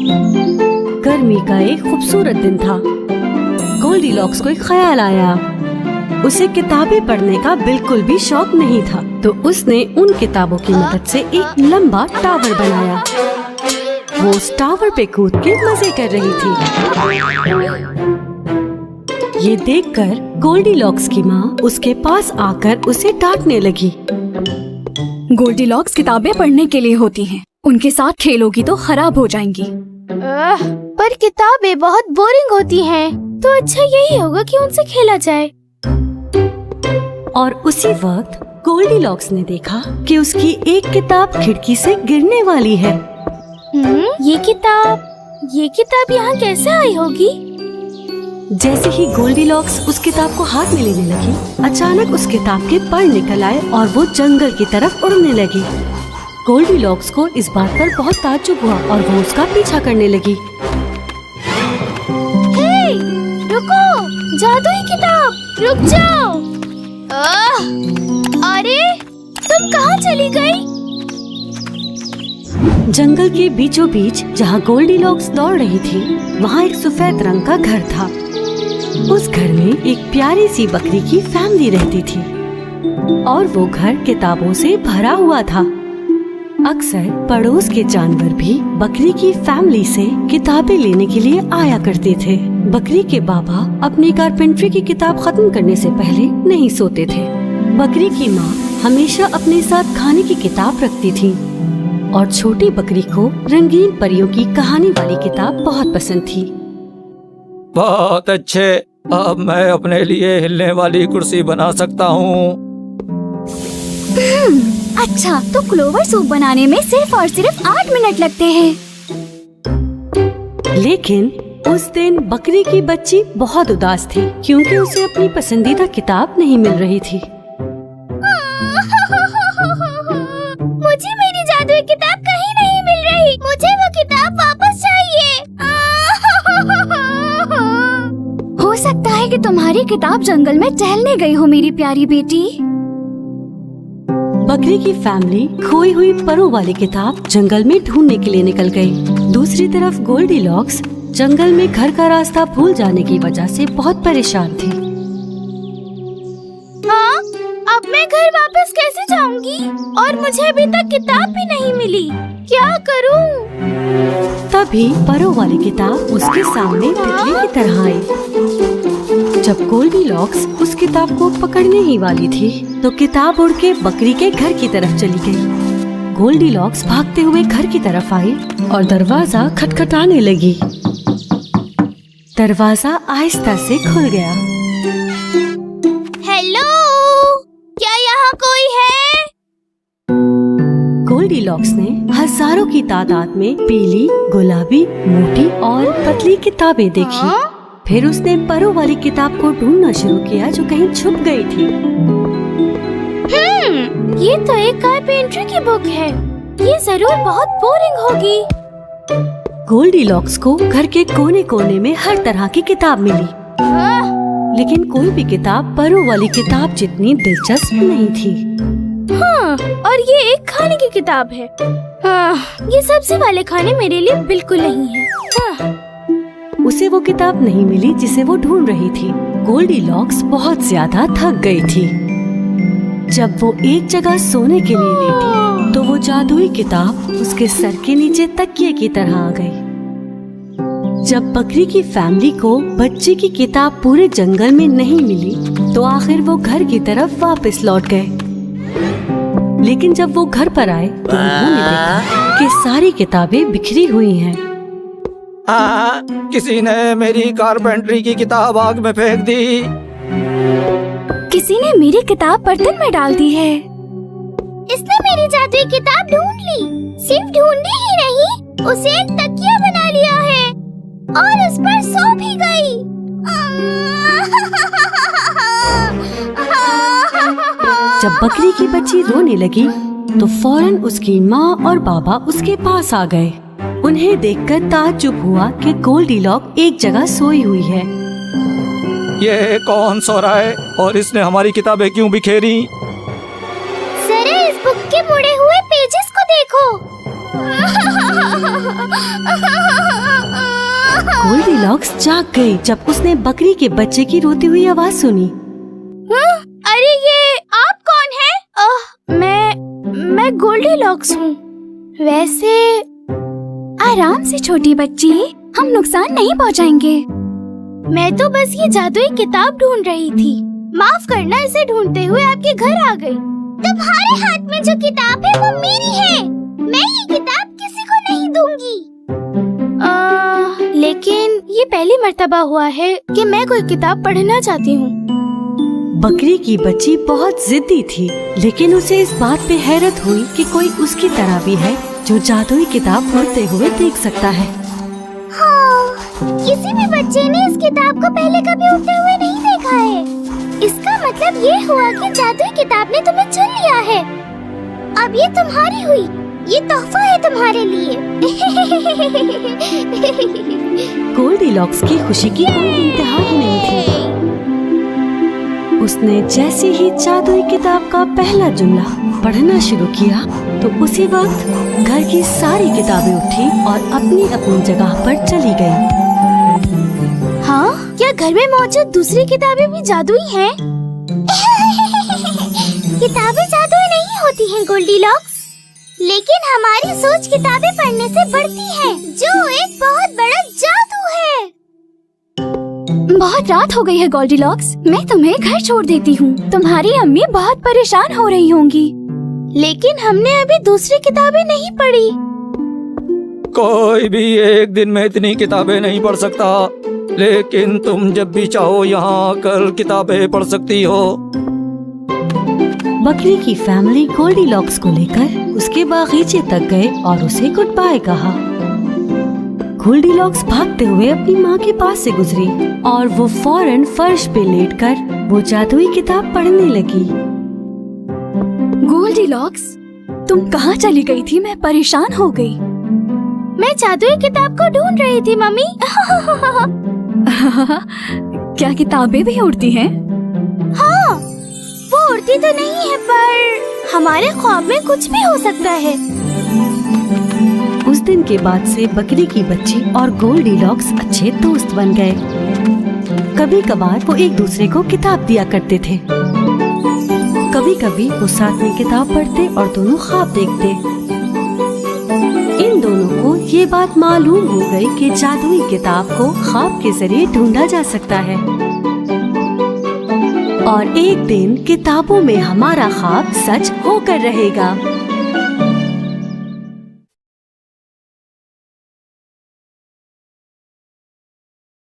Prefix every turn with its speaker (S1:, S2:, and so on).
S1: गर्मी का एक खूबसूरत दिन था। गोल्डीलॉक्स को एक ख्याल आया। उसे किताबें पढ़ने का बिल्कुल भी शौक नहीं था, तो उसने उन किताबों की मदद से एक लंबा टावर बनाया। वो उस टावर पे कूद के मजे कर रही थी। ये देखकर गोल्डीलॉक्स की माँ उसके पास आकर उसे डांटने लगी।
S2: गोल्डीलॉक्स किताबें पढ़ने के लिए होती हैं। उनके साथ खेलोगी तो खराब हो जाएंगी।
S3: पर किताबें बहुत बोरिंग होती हैं, तो अच्छा यही होगा कि उनसे खेला जाए।
S1: और उसी वक्त गोल्डीलॉक्स ने देखा कि उसकी एक किताब खिड़की से गिरने वाली है।
S3: ये किताब यहाँ कैसे आई होगी?
S1: जैसे ही गोल्डीलॉक्स उस किताब को हाथ में लेने लगी, अचानक उस किताब के पर निकल आए और वो जंगल की तरफ उड़ने लगी। गोल्डीलॉक्स को इस बात पर बहुत ताज्जुब हुआ और वो उसका पीछा करने लगी।
S3: हे, रुको! जादुई किताब, रुक जाओ! अरे, तुम कहाँ चली गई?
S1: जंगल के बीचों बीच जहाँ गोल्डीलॉक्स दौड़ रही थी, वहाँ एक सफेद रंग का घर था। उस घर में एक प्यारी सी बकरी की फैमिली रहती थी और वो घर किताबों से भरा हुआ था। अक्सर पड़ोस के जानवर भी बकरी की फैमिली से किताबें लेने के लिए आया करते थे। बकरी के बाबा अपनी कारपेंट्री की किताब खत्म करने से पहले नहीं सोते थे। बकरी की माँ हमेशा अपने साथ खाने की किताब रखती थी और छोटी बकरी को रंगीन परियों की कहानी वाली किताब बहुत पसंद थी।
S4: बहुत अच्छे, अब मैं अपने लिए हिलने वाली कुर्सी बना सकता हूँ।
S2: अच्छा, तो क्लोवर सूप बनाने में सिर्फ और सिर्फ 8 मिनट लगते हैं।
S1: लेकिन उस दिन बकरी की बच्ची बहुत उदास थी क्योंकि उसे अपनी पसंदीदा किताब नहीं मिल रही थी।
S3: मुझे मेरी जादुई किताब कहीं नहीं मिल रही। मुझे वो किताब वापस चाहिए।
S2: हो सकता है कि तुम्हारी किताब जंगल में टहलने गई हो, मेरी प्यारी बेटी।
S1: बकरी की फैमिली खोई हुई परों वाली किताब जंगल में ढूंढने के लिए निकल गई। दूसरी तरफ गोल्डीलॉक्स जंगल में घर का रास्ता भूल जाने की वजह से बहुत परेशान थी।
S3: हाँ, अब मैं घर वापस कैसे जाऊंगी? और मुझे अभी तक किताब भी नहीं मिली। क्या करूं?
S1: तभी परों वाली किताब उसके सामने तितली की तरह आई। जब गोल्डीलॉक्स उस किताब को पकड़ने ही वाली थी, तो किताब उड़ के बकरी के घर की तरफ चली गई। गोल्डीलॉक्स भागते हुए घर की तरफ आई और दरवाजा खटखटाने लगी। दरवाजा आहिस्ता से खुल गया।
S3: हेलो, क्या यहाँ कोई है?
S1: गोल्डीलॉक्स ने हजारों की तादाद में पीली, गुलाबी, मोटी और पतली किताबें देखी। फिर उसने परों वाली किताब को ढूंढना शुरू किया जो कहीं छुप गई थी।
S3: ये तो एक कारपेंट्री की बुक है। ये जरूर बहुत बोरिंग होगी।
S1: गोल्डीलॉक्स को घर के कोने कोने में हर तरह की किताब मिली, लेकिन कोई भी किताब परों वाली किताब जितनी दिलचस्प नहीं थी।
S3: हाँ, और ये एक खाने की किताब है। ये सब्जी वाले खाने मेरे लिए बिल्कुल नहीं है।
S1: उसे वो किताब नहीं मिली जिसे वो ढूंढ रही थी। गोल्डीलॉक्स बहुत ज्यादा थक गई थी। जब वो एक जगह सोने के लिए लेटी, तो वो जादुई किताब उसके सर के नीचे तकिए की तरह आ गई। जब बकरी की फैमिली को बच्चे की किताब पूरे जंगल में नहीं मिली, तो आखिर वो घर की तरफ वापस लौट गए। लेकिन जब वो घर पर आए, तो उन्होंने देखा कि सारी किताबें बिखरी हुई हैं।
S4: किसी ने मेरी कारपेंट्री की किताब आग में फेंक दी।
S2: किसी ने मेरी किताब बर्तन में डाल दी है।
S3: इसने मेरी जादुई किताब ढूंढ ली। सिर्फ ढूंढी ही नहीं, उसे एक तकिया बना लिया है और उस पर सो भी गई।
S1: जब बकरी की बच्ची रोने लगी, तो फौरन उसकी माँ और बाबा उसके पास आ गए। उन्हें देखकर ताज्जुब हुआ कि गोल्डीलॉक एक जगह सोई हुई है।
S4: ये कौन सो रहा है और इसने हमारी किताबें क्यों बिखेरी?
S3: जरा इस बुक के मुड़े हुए पेजेस को देखो।
S1: गोल्डीलॉक्स जाग गई जब उसने बकरी के बच्चे की रोती हुई आवाज सुनी।
S3: अरे ये आप कौन है? मैं गोल्डीलॉक्स हूँ। वैसे
S2: आराम से छोटी बच्ची, हम नुकसान नहीं पहुँचाएंगे।
S3: मैं तो बस ये जादुई किताब ढूंढ रही थी। माफ करना, इसे ढूंढते हुए आपके घर आ गई। तुम्हारे हाथ में जो किताब है वो मेरी है। मैं ये किताब किसी को नहीं दूंगी। लेकिन ये पहली मर्तबा हुआ है कि मैं कोई किताब पढ़ना चाहती हूँ।
S1: बकरी की बच्ची बहुत जिद्दी थी, लेकिन उसे इस बात पे हैरत हुई कि कोई उसकी तरह भी है जो जादुई किताब पढ़ते हुए देख सकता है।
S3: हाँ, किसी भी बच्चे ने इस किताब को पहले कभी उड़ते हुए नहीं देखा है। इसका मतलब ये हुआ कि जादुई किताब ने तुम्हें चुन लिया है। अब ये तुम्हारी हुई। ये तोहफा है तुम्हारे लिए।
S1: गोल्डीलॉक्स की खुशी की कोई इंतहा ही नहीं थी। उसने जैसे ही जादुई किताब का पहला जुमला पढ़ना शुरू किया तो उसी वक्त घर की सारी किताबें उठी और अपनी अपनी जगह पर चली गईं।
S3: हाँ, क्या घर में मौजूद दूसरी किताबें भी जादुई हैं? किताबें जादुई नहीं होती हैं गोल्डीलॉक्स, लेकिन हमारी सोच किताबें पढ़ने से बढ़ती है, जो एक बहुत बड़ा जादू है।
S2: बहुत रात हो गई है गोल्डीलॉक्स, मैं तुम्हें घर छोड़ देती हूँ। तुम्हारी अम्मी बहुत परेशान हो रही होंगी।
S3: लेकिन हमने अभी दूसरी किताबें नहीं पढ़ी।
S4: कोई भी एक दिन में इतनी किताबें नहीं पढ़ सकता, लेकिन तुम जब भी चाहो यहाँ आकर किताबें पढ़ सकती हो।
S1: बकरी की फैमिली गोल्डीलॉक्स को लेकर उसके बागीचे तक गए और उसे गुड बाय कहा। गोल्डीलॉक्स भागते हुए अपनी माँ के पास से गुजरी और वो फौरन फर्श पे लेटकर वो जादुई किताब पढ़ने लगी।
S2: गोल्डीलॉक्स, तुम कहाँ चली गई थी? मैं परेशान हो गई।
S3: मैं जादुई किताब को ढूंढ रही थी मम्मी।
S2: क्या किताबें भी उड़ती हैं?
S3: हाँ, वो उड़ती तो नहीं है, पर हमारे ख्वाब में कुछ भी हो सकता है।
S1: उस दिन के बाद से बकरी की बच्ची और गोल्डीलॉक्स अच्छे दोस्त बन गए। कभी कभार वो एक दूसरे को किताब दिया करते थे। कभी कभी वो साथ में किताब पढ़ते और दोनों ख्वाब देखते। इन दोनों को ये बात मालूम हो गई कि जादुई किताब को ख्वाब के जरिए ढूंढा जा सकता है और एक दिन किताबों में हमारा ख्वाब सच होकर रहेगा।